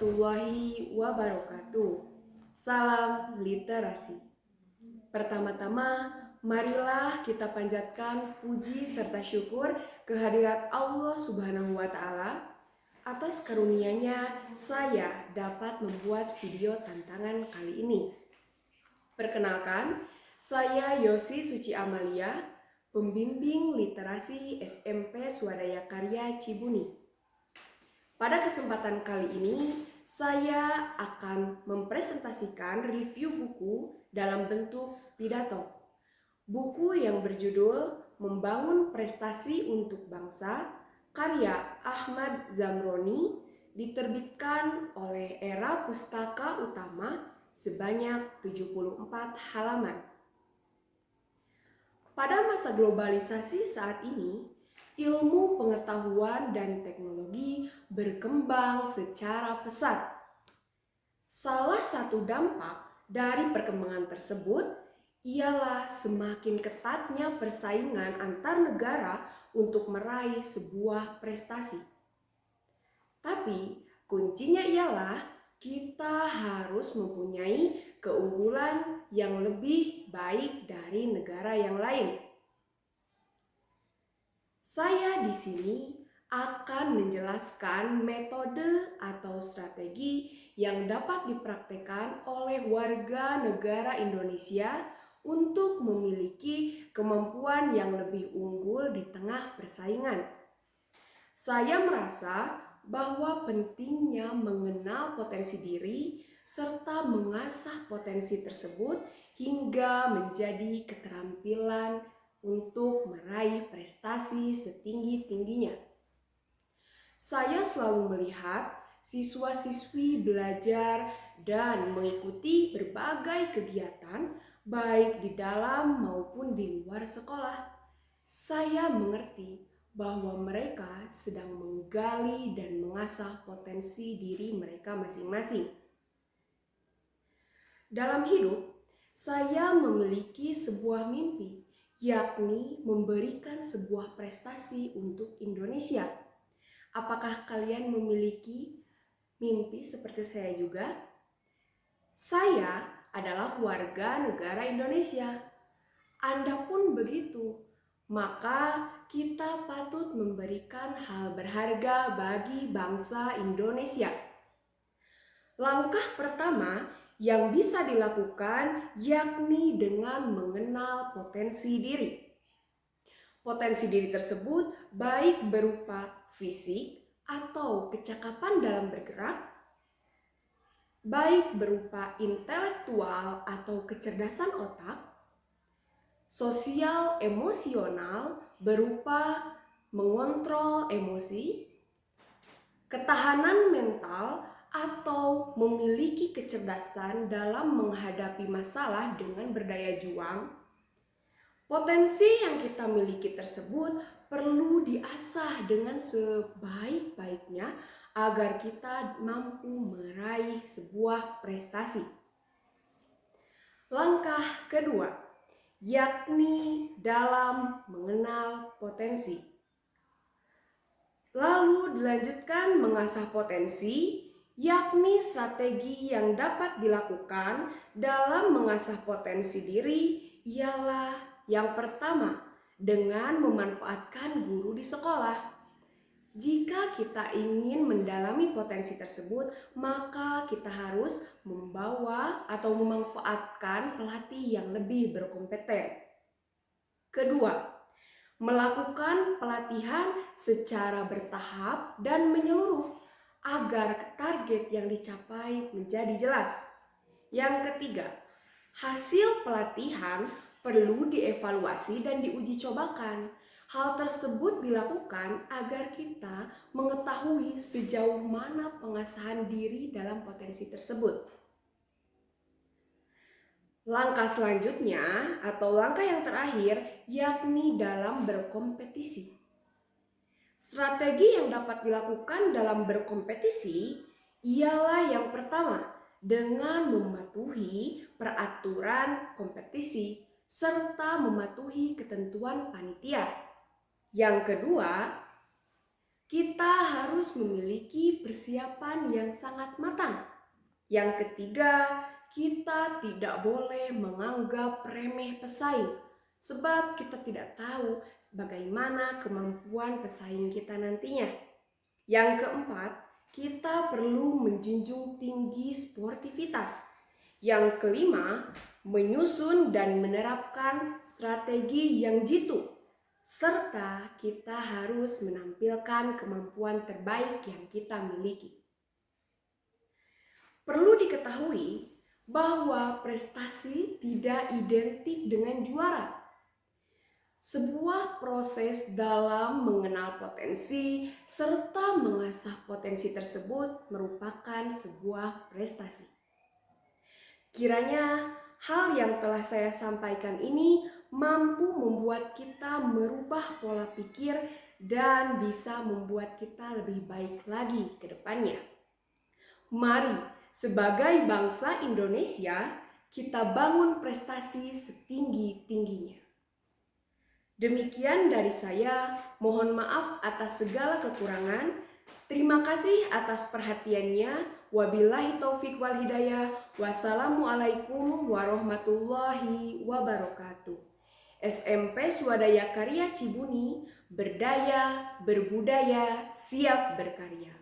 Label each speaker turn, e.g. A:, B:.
A: warahmatullahi wabarakatuh. Salam literasi. Pertama-tama, marilah kita panjatkan puji serta syukur kehadirat Allah Subhanahu wa Ta'ala atas karunia-Nya saya dapat membuat video tantangan kali ini. Perkenalkan, saya Yosi Suci Amalia, pembimbing literasi SMP Swadaya Karya Cibuni. Pada kesempatan kali ini, saya akan mempresentasikan review buku dalam bentuk pidato. Buku yang berjudul Membangun Prestasi untuk Bangsa, karya Ahmad Zamroni, diterbitkan oleh Era Pustaka Utama sebanyak 74 halaman. Pada masa globalisasi saat ini, ilmu pengetahuan dan teknologi berkembang secara pesat. Salah satu dampak dari perkembangan tersebut ialah semakin ketatnya persaingan antar negara untuk meraih sebuah prestasi. Tapi kuncinya ialah kita harus mempunyai keunggulan yang lebih baik dari negara yang lain. Saya di sini akan menjelaskan metode atau strategi yang dapat dipraktekkan oleh warga negara Indonesia untuk memiliki kemampuan yang lebih unggul di tengah persaingan. Saya merasa bahwa pentingnya mengenal potensi diri serta mengasah potensi tersebut hingga menjadi keterampilan untuk meraih prestasi setinggi-tingginya. Saya selalu melihat siswa-siswi belajar dan mengikuti berbagai kegiatan baik di dalam maupun di luar sekolah. Saya mengerti bahwa mereka sedang menggali dan mengasah potensi diri mereka masing-masing. Dalam hidup, saya memiliki sebuah mimpi, yakni memberikan sebuah prestasi untuk Indonesia. Apakah kalian memiliki mimpi seperti saya juga? Saya adalah warga negara Indonesia. Anda pun begitu. Maka kita patut memberikan hal berharga bagi bangsa Indonesia. Langkah pertama yang bisa dilakukan yakni dengan mengenal potensi diri. Potensi diri tersebut baik berupa fisik atau kecakapan dalam bergerak, baik berupa intelektual atau kecerdasan otak, sosial emosional berupa mengontrol emosi, ketahanan mental atau memiliki kecerdasan dalam menghadapi masalah dengan berdaya juang. Potensi yang kita miliki tersebut perlu diasah dengan sebaik-baiknya agar kita mampu meraih sebuah prestasi. Langkah kedua, yakni dalam mengenal potensi. Lalu dilanjutkan mengasah potensi, yakni strategi yang dapat dilakukan dalam mengasah potensi diri ialah yang pertama, dengan memanfaatkan guru di sekolah. Jika kita ingin mendalami potensi tersebut, maka kita harus membawa atau memanfaatkan pelatih yang lebih berkompeten. Kedua, melakukan pelatihan secara bertahap dan menyeluruh agar target yang dicapai menjadi jelas. Yang ketiga, hasil pelatihan perlu dievaluasi dan diuji cobakan. Hal tersebut dilakukan agar kita mengetahui sejauh mana pengasahan diri dalam potensi tersebut. Langkah selanjutnya atau langkah yang terakhir yakni dalam berkompetisi. Strategi yang dapat dilakukan dalam berkompetisi ialah yang pertama, dengan mematuhi peraturan kompetisi serta mematuhi ketentuan panitia. Yang kedua, kita harus memiliki persiapan yang sangat matang. Yang ketiga, kita tidak boleh menganggap remeh pesaing, sebab kita tidak tahu bagaimana kemampuan pesaing kita nantinya. Yang keempat, kita perlu menjunjung tinggi sportivitas. Yang kelima, menyusun dan menerapkan strategi yang jitu, serta kita harus menampilkan kemampuan terbaik yang kita miliki. Perlu diketahui bahwa prestasi tidak identik dengan juara. Sebuah proses dalam mengenal potensi serta mengasah potensi tersebut merupakan sebuah prestasi. Kiranya hal yang telah saya sampaikan ini mampu membuat kita merubah pola pikir dan bisa membuat kita lebih baik lagi ke depannya. Mari, sebagai bangsa Indonesia, kita bangun prestasi setinggi-tingginya. Demikian dari saya, mohon maaf atas segala kekurangan. Terima kasih atas perhatiannya. Wabillahi taufik wal hidayah. Wassalamualaikum warahmatullahi wabarakatuh. SMP Swadaya Karya Cibuni, berdaya, berbudaya, siap berkarya.